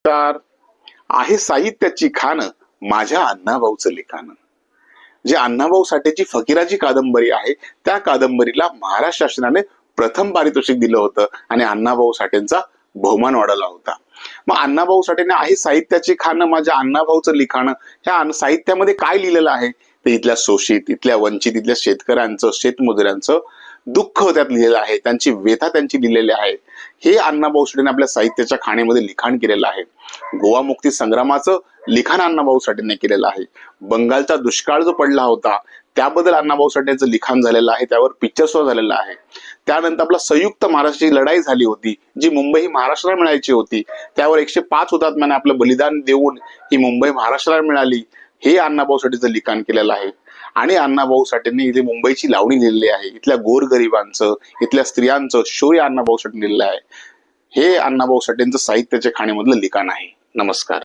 नमस्कार. आहे साहित्याची खाण माझ्या अण्णाभाऊचं लिखाण. जे अण्णाभाऊ साठेची फकीराची कादंबरी आहे त्या कादंबरीला महाराष्ट्र शासनाने प्रथम पारितोषिक दिलं होतं आणि अण्णाभाऊ साठेंचा बहुमान वाढवला होता. मग अण्णाभाऊ साठेने आहे साहित्याची खाण माझ्या अण्णाभाऊचं लिखाण ह्या साहित्यामध्ये काय लिहिलेलं आहे ते इथल्या शोषित, इथल्या वंचित, इथल्या शेतकऱ्यांचं, शेतमजुरांचं दुःख त्यात लिहिलेलं आहे, त्यांची व्यथा त्यांची लिहिलेली आहे. हे अण्णाभाऊ साठेने आपल्या साहित्याच्या खाणीमध्ये लिखाण केलेलं आहे. गोवा मुक्ती संग्रामाचं लिखाण अण्णाभाऊ साठेंनी केलेलं आहे. बंगालचा दुष्काळ जो पडला होता त्याबद्दल अण्णाभाऊ साठेंचं लिखाण झालेलं आहे, त्यावर पिक्चर सुद्धा झालेला आहे. त्यानंतर आपला संयुक्त महाराष्ट्राची लढाई झाली होती, जी मुंबई ही महाराष्ट्राला मिळायची होती, त्यावर 105 हुतात्म्याने आपलं बलिदान देऊन ही मुंबई महाराष्ट्राला मिळाली, हे अण्णाभाऊ साठेंचं लिखाण केलेलं आहे. आणि अण्णाभाऊ साठेंनी इथे मुंबईची लावणी लिहिलेली आहे, इथल्या गोरगरिबांचं, इथल्या स्त्रियांचं शौर्य अण्णाभाऊ साठेंनी लिहिलेलं आहे. हे अण्णाभाऊ साठेंचं साहित्याच्या खाणीमधलं लिखाण आहे. नमस्कार.